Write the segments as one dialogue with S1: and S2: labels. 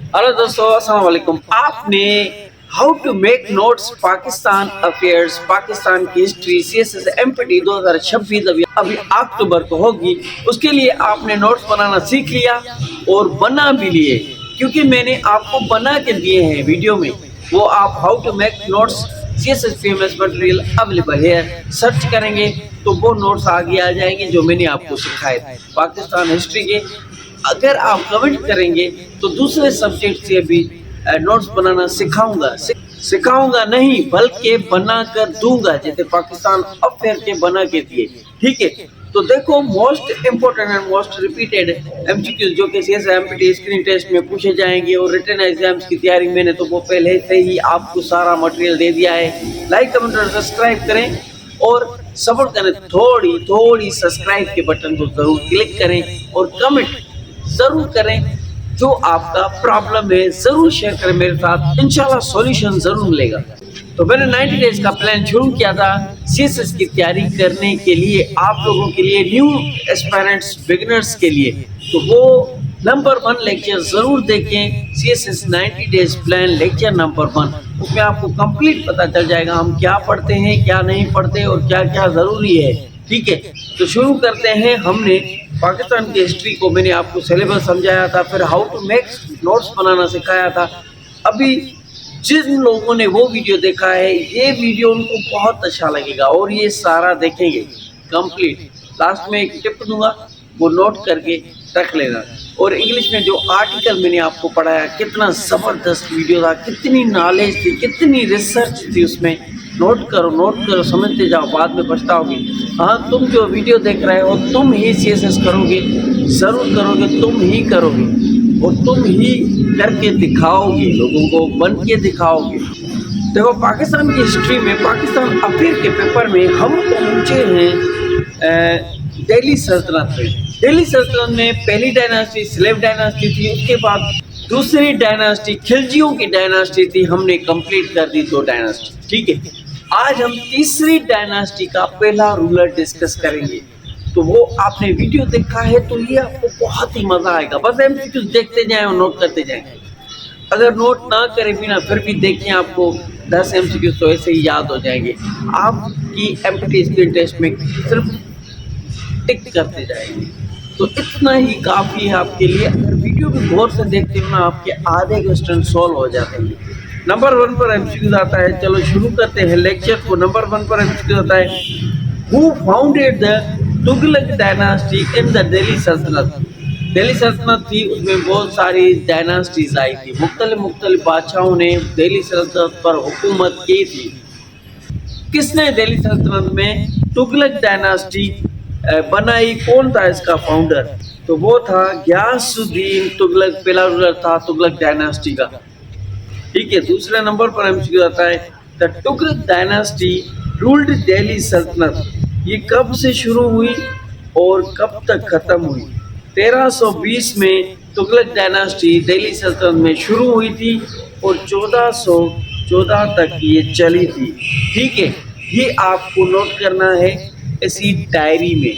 S1: Hello दोस्तों, अस्सलाम वालेकुम। आपने how to make notes Pakistan affairs, Pakistan की हिस्ट्री, सीएसएस एमपीटी 2026 अभी अक्टूबर को होगी। उसके लिए आपने नोट्स बनाना सीख लिया और बना भी लिए, क्योंकि मैंने आपको बना के दिए हैं वीडियो में। वो आप how to make notes CSS famous material available है, सर्च करेंगे तो वो नोट्स आगे आ जाएंगे जो मैंने आपको सिखाए थे पाकिस्तान हिस्ट्री के। अगर आप कमेंट करेंगे तो दूसरे सब्जेक्ट से भी नोट्स बनाना सिखाऊंगा नहीं बल्कि बना कर दूंगा, जैसे पाकिस्तान अफेयर के बना के दिए। ठीक है, तो देखो most important and most repeated MCQs जो कि सीएस एमपीटी स्क्रीन टेस्ट में पूछे जाएंगे और रिटन एग्जाम्स की तैयारी मैंने तो वो पहले से ही आपको सारा मटेरियल दे दिया है। लाइक कमेंट और सब्सक्राइब करें और सपोर्ट करें। थोड़ी सब्सक्राइब के बटन को जरूर क्लिक करें और कमेंट जरूर करें। जो आपका प्रॉब्लम है जरूर शेयर करें मेरे साथ, इंशाल्लाह सॉल्यूशन जरूर मिलेगा। तो मैंने 90 डेज का प्लान शुरू किया था सीएसएस की तैयारी करने के लिए, आप लोगों के लिए, न्यू एस्पायरेंट्स बिगिनर्स के लिए। तो वो नंबर 1 लेक्चर जरूर देखें, CSS 90 days plan lecture number 1। उसमें आपको कंप्लीट पता चल जाएगा हम क्या पढ़ते हैं, क्या नहीं पढ़ते और क्या क्या जरूरी है। ठीक है, तो शुरू करते हैं। हमने पाकिस्तान की हिस्ट्री को मैंने आपको सिलेबस समझाया था, फिर हाउ टू मेक नोट्स बनाना सिखाया था। अभी जिन लोगों ने वो वीडियो देखा है, ये वीडियो उनको बहुत अच्छा लगेगा और ये सारा देखेंगे कंप्लीट। लास्ट में एक टिप दूंगा, वो नोट करके रख लेना। और इंग्लिश में जो आर्टिकल मैंने आपको पढ़ाया, कितना ज़बरदस्त वीडियो था, कितनी नॉलेज थी, कितनी रिसर्च थी उसमें। नोट करो, समझते जाओ, बाद में पछताओगे। हाँ, तुम जो वीडियो देख रहे हो तुम ही सीएसएस करोगे, ज़रूर करोगे, तुम ही करोगे और तुम ही करके दिखाओगे, लोगों को बन के दिखाओगे। देखो, पाकिस्तान की हिस्ट्री में, पाकिस्तान अफेयर के पेपर में हम पहुँचे हैं दिल्ली सल्तनत में। दिल्ली सल्तनत में पहली डायनास्टी स्लेव डायनास्टी थी, उसके बाद दूसरी डायनास्टी खिलजियों की डायनास्टी थी। हमने कंप्लीट कर दी 2 डायनास्टी। ठीक है, आज हम तीसरी डायनास्टी का पहला रूलर डिस्कस करेंगे। तो वो आपने वीडियो देखा है तो ये आपको बहुत ही मजा आएगा। बस एमसीक्यूज देखते जाएं और नोट करते जाएं। अगर नोट ना करें भी ना, फिर भी देखें, आपको 10 एमसीक्यूज तो ऐसे ही याद हो जाएंगे। आपकी एमपीटी स्क्रीन टेस्ट में सिर्फ टिक करते जाएंगे, तो इतना ही काफ़ी है आपके लिए। अगर वीडियो भी गौर से देखते हो ना, आपके आधे क्वेश्चन सॉल्व हो जाते हैं। नंबर 1 पर एमसीक्यू आता है। चलो शुरू करते हैं लेक्चर को। नंबर 1 पर एमसीक्यू आता है, who founded the Tughlaq dynasty in the Delhi सल्तनत। दिल्ली सल्तनत थी, उसमें बहुत सारी डायनास्टीज आई थी, मुख्तलिफ बादशाहों ने दिल्ली सल्तनत पर हुकूमत की थी। किसने दिल्ली सल्तनत में तुगलक डायनास्टी बनाई, कौन था इसका फाउंडर? तो वो था गयासुद्दीन तुगलक, पहला रूलर था तुगलक डायनास्टी का। ठीक है, दूसरे नंबर पर एमसीक्यू आता है, the Tughlaq dynasty ruled Delhi सल्तनत। ये कब से शुरू हुई और कब तक खत्म हुई? 1320 में तुगलक डायनास्टी दिल्ली सल्तनत में शुरू हुई थी और 1414 तक ये चली थी। ठीक है, ये आपको नोट करना है इसी डायरी में।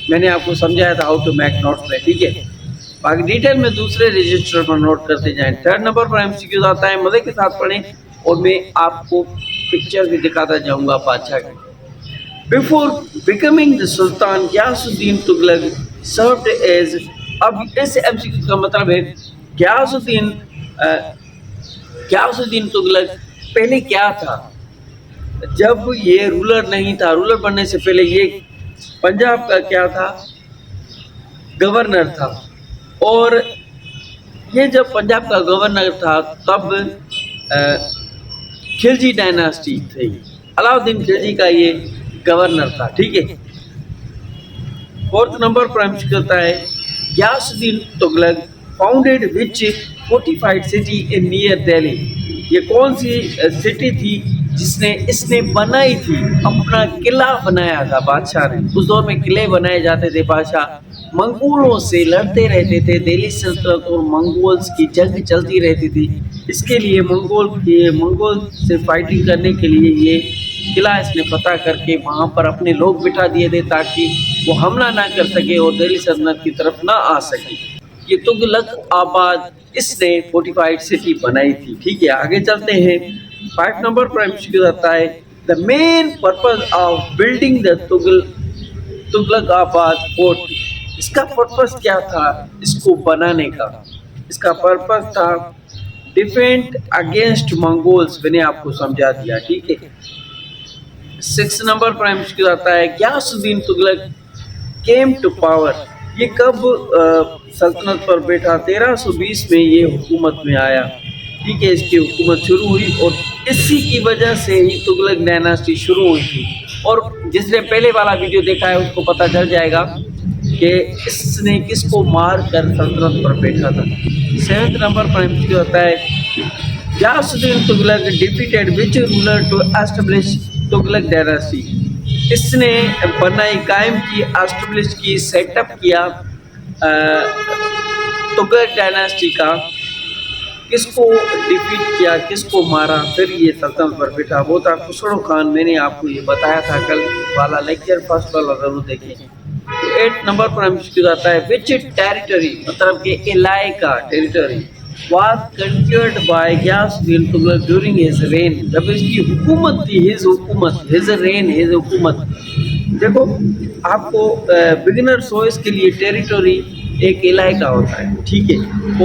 S1: मैंने आपको समझाया था हाउ टू मेक नोट्स में। ठीक है, बाकी डिटेल में दूसरे रजिस्टर पर नोट करते जाएं। 3rd नंबर पर एमसीक्यूज आता है, मजे के साथ पढ़ें और मैं आपको पिक्चर भी दिखाता जाऊंगा बादशाह की। Before becoming the sultan, Ghiyasuddin Tughlaq served as. अब इस एमसीक्यू का मतलब है गयासुद्दीन तुगलक पहले क्या था? जब ये रूलर नहीं था, रूलर बनने से पहले ये पंजाब का क्या था? गवर्नर था। और ये जब पंजाब का गवर्नर था तब खिलजी डायनास्टी थी, अलाउद्दीन खिलजी का ये गवर्नर था। ठीक है, 4th नंबर पर एमसीक्यू होता है, Ghiyasuddin Tughlaq founded which fortified city in near Delhi. ये कौन सी सिटी थी जिसने इसने बनाई थी? अपना किला बनाया था बादशाह ने। उस दौर में किले बनाए जाते थे, बादशाह मंगोलों से लड़ते रहते थे। दिल्ली सल्तनत और मंगोल्स की जंग चलती रहती थी। इसके लिए मंगोल से फाइटिंग करने के लिए ये किला इसने फतह करके वहाँ पर अपने लोग बिठा दिए थे ताकि वो हमला ना कर सके और दिल्ली सल्तनत की तरफ ना आ सके। ये तुगलक आबाद इसने फोर्टिफाइड सिटी बनाई थी। ठीक है, आगे चलते हैं। 5 नंबर पर एमसीक्यू आता है the main purpose of building the Tughlaq आबाद फोर्ट। इसका पर्पस क्या था इसको बनाने का? इसका पर्पस था डिफेंड अगेंस्ट मंगोल्स। मैंने आपको समझा दिया। ठीक है, 6 नंबर पर एमसीक्यू आता है Ghiyasuddin Tughlaq came to power. ये कब सल्तनत पर बैठा? 1320 में ये हुकूमत में आया। ठीक है, इसकी हुकूमत शुरू हुई और इसी की वजह से ही तुगलक डायनास्टी शुरू हुई थी। और जिसने पहले वाला वीडियो देखा है उसको पता चल जाएगा कि इसने किसको मार कर सल्तनत पर बैठा था। 7 नंबर पर एमसीक्यू आता है Ghiyasuddin Tughlaq defeated which ruler to establish Tughlaq dynasty. इसने बनाई, कायम की, एस्टेब्लिश की, सेटअप किया तुगलक डायनास्टी का। किसको डिफीट किया, किसको मारा, फिर ये सल्तनत पर बैठा, वो था खुसरो खान। मैंने आपको ये बताया था कल वाला लेक्चर, फर्स्ट वाला जरूर देखें। 8 नंबर पर एमसीक्यू आता है विच टेरिटरी, मतलब कि इलाका, territory was conquered by Ghiyasuddin Tughlaq during his reign। जब इसकी हुकूमत थी, his हुकूमत, his reign, his हुकूमत। देखो आपको बिगिनर्स हो, इसके लिए टेरिटरी एक इलाका होता है। ठीक है,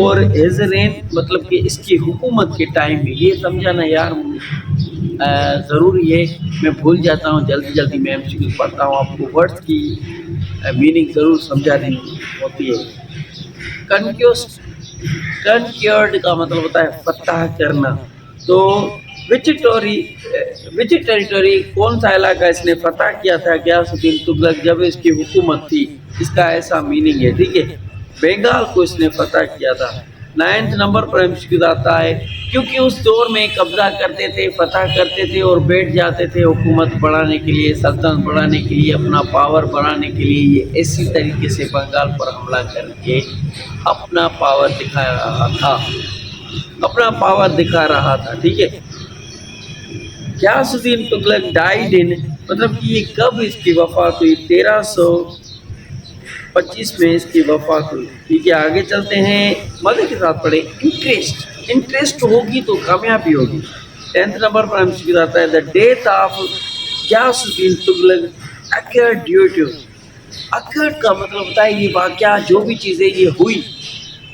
S1: और his reign मतलब कि इसकी हुकूमत के टाइम में, ये समझाना यार ज़रूरी है। मैं भूल जाता हूँ जल्दी जल्दी, मैं एमसीक्यू पढ़ता हूँ, आपको वर्ड्स की मीनिंग ज़रूर समझानी होती है। कनक्योर्ड का मतलब होता है फतह करना। तो विच टेरिटरी, कौन सा इलाका इसने फतह किया था गियासुद्दीन तुगलक जब इसकी हुकूमत थी? इसका ऐसा मीनिंग है। ठीक है, बंगाल को इसने फतह किया था। 9 नंबर पर एमसीक्यू आता है क्योंकि उस दौर में कब्जा करते थे, फतह करते थे और बैठ जाते थे हुकूमत बढ़ाने के लिए, सल्तनत बढ़ाने के लिए, अपना पावर बढ़ाने के लिए। ये इसी तरीके से बंगाल पर हमला करके अपना पावर दिखा रहा था, अपना पावर दिखा रहा था। ठीक है, गियासुद्दीन तुगलक डाइड इन, मतलब कि ये कब इसकी वफात हुई? 1325 में इसकी वफात हुई। ठीक है, आगे चलते हैं, मजे के साथ पढ़े। इंटरेस्ट होगी तो कामयाबी होगी। 10th नंबर पर एमसीक्यू आता है the death of Ghiyasuddin Tughlaq occurred due to. Occurred का मतलब होता है ये वाकया, जो भी चीज़ें ये हुई,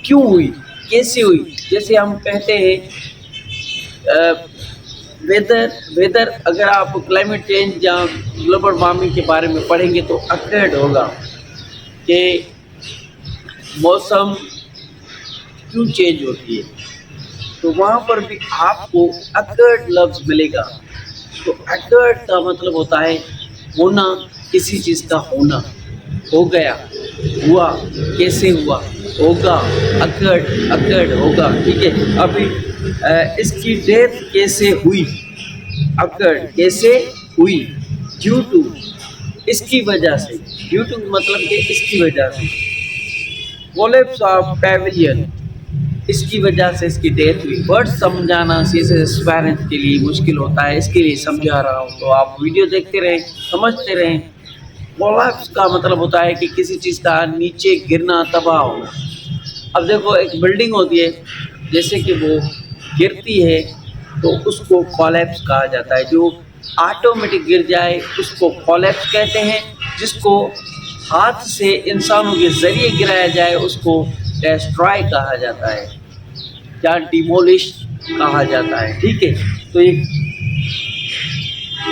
S1: क्यों हुई, कैसे हुई। जैसे हम कहते हैं वेदर, अगर आप क्लाइमेट चेंज या ग्लोबल वार्मिंग के बारे में पढ़ेंगे तो अकर्ड होगा कि मौसम क्यों चेंज होती है, तो वहाँ पर भी आपको अकर्ड लफ्ज़ मिलेगा। तो अकर्ड का मतलब होता है होना, किसी चीज़ का होना, हो गया, हुआ, कैसे हुआ, होगा, अकर्ड होगा। ठीक है, अभी इसकी डेथ कैसे हुई, अकर्ड कैसे हुई, ड्यू टू, इसकी वजह से, ड्यू टू मतलब कि इसकी वजह से। कोलैप्स ऑफ पैविलियन, इसकी वजह से इसकी डेथ हुई। वर्ड समझाना पेरेंट्स के लिए मुश्किल होता है, इसके लिए समझा रहा हूँ, तो आप वीडियो देखते रहें, समझते रहें। कोलैप्स का मतलब होता है कि किसी चीज़ का नीचे गिरना, तबाह होना। अब देखो एक बिल्डिंग होती है, जैसे कि वो गिरती है तो उसको कोलैप्स कहा जाता है। जो ऑटोमेटिक गिर जाए उसको कोलैप्स कहते हैं। जिसको हाथ से इंसानों के ज़रिए गिराया जाए उसको डिस्ट्रॉय कहा जाता है या डिमोलिश कहा जाता है। ठीक है, तो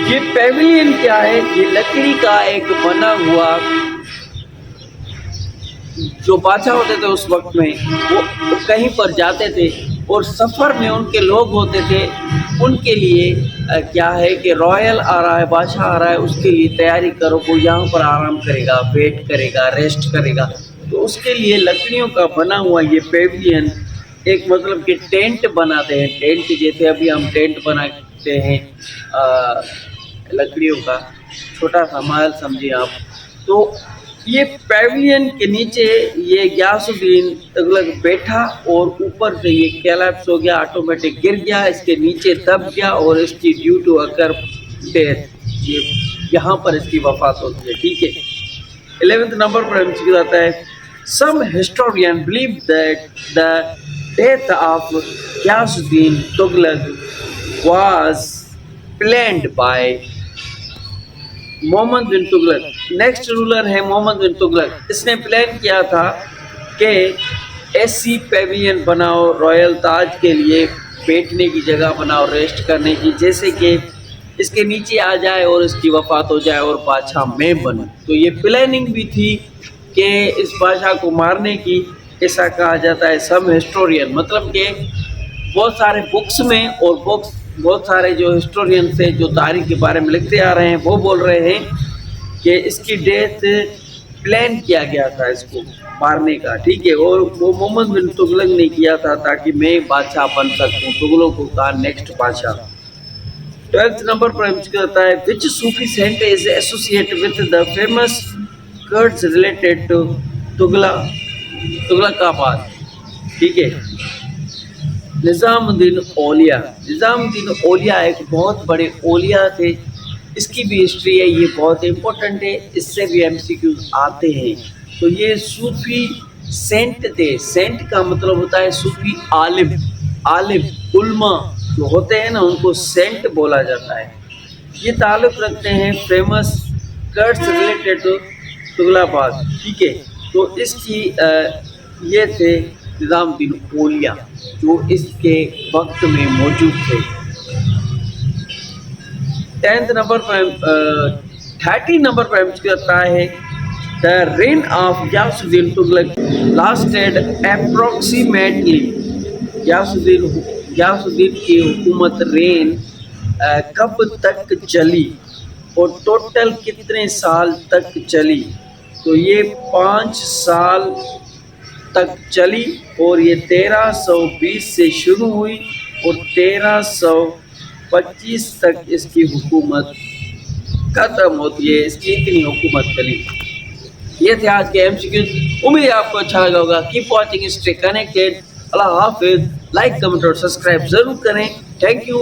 S1: ये पैविलियन क्या है? ये लकड़ी का एक बना हुआ, जो बादशाह होते थे उस वक्त में, वो कहीं पर जाते थे और सफ़र में उनके लोग होते थे, उनके लिए क्या है कि रॉयल आ रहा है, बादशाह आ रहा है, उसके लिए तैयारी करो, वो यहाँ पर आराम करेगा, वेट करेगा, रेस्ट करेगा। तो उसके लिए लकड़ियों का बना हुआ ये पैविलियन एक मतलब कि टेंट बनाते हैं। टेंट जैसे अभी हम टेंट बनाते हैं लकड़ियों का, छोटा सा महल समझिए आप। तो ये पैविलियन के नीचे ये गियासुद्दीन तुगलक बैठा और ऊपर से ये कोलैप्स हो गया, ऑटोमेटिक गिर गया, इसके नीचे दब गया और इसकी ड्यू टू अकर डेथ, ये यहाँ पर इसकी वफात होती है। ठीक है, 11th नंबर पर एमसीक्यू आता है Some historians believe that the death of Ghiyasuddin Tughlaq was planned by Muhammad bin Tughlaq. Next ruler है मोहम्मद बिन तुगलक। इसने प्लान किया था कि ऐसी पेविलियन बनाओ रॉयल ताज के लिए, बैठने की जगह बनाओ रेस्ट करने की, जैसे कि इसके नीचे आ जाए और इसकी वफात हो जाए और बादशाह मैं बनूं। तो ये प्लानिंग भी थी कि इस बादशाह को मारने की, ऐसा कहा जाता है। सम हिस्टोरियन मतलब कि बहुत सारे बुक्स में और बहुत सारे जो हिस्टोरियन से जो तारीख के बारे में लिखते आ रहे हैं वो बोल रहे हैं कि इसकी डेथ प्लान किया गया था इसको मारने का, ठीक है। और वो मोहम्मद बिन तुगलक ने किया था ताकि मैं बादशाह बन सकूं, तुगलकों का नेक्स्ट बादशाह। 12th नंबर पर कहता है which Sufi saint is associated with the famous curds related to Tughlakabad, ठीक है। निज़ामुद्दीन औलिया। निज़ामुद्दीन औलिया एक बहुत बड़े औलिया थे, इसकी भी हिस्ट्री है, ये बहुत इम्पोर्टेंट है, इससे भी एमसीक्यूज आते हैं। तो ये सूफी सेंट थे। सेंट का मतलब होता है सूफी आलिम, आलिम उल्मा जो होते हैं ना उनको सेंट बोला जाता है। ये ताल्लुक़ रखते हैं famous curds related to Tughlakabad, ठीक है। तो इसकी ये थे निज़ामुद्दीन औलिया जो इसके वक्त में मौजूद थे। 10th नंबर पर 30 नंबर पर कहता है the reign of Ghiyasuddin Tughlaq lasted approximately. Ghiyasuddin की हुकूमत रेन कब तक चली और टोटल कितने साल तक चली? तो ये 5 साल तक चली और ये 1320 से शुरू हुई और 1325 तक इसकी हुकूमत ख़त्म होती है। इसकी इतनी हुकूमत चली। ये थे आज के एमसीक्यूज। उम्मीद है आपको अच्छा लगा होगा। Keep watching, stay connected. अल्लाह हाफिज़। लाइक, कमेंट और सब्सक्राइब ज़रूर करें। Thank you.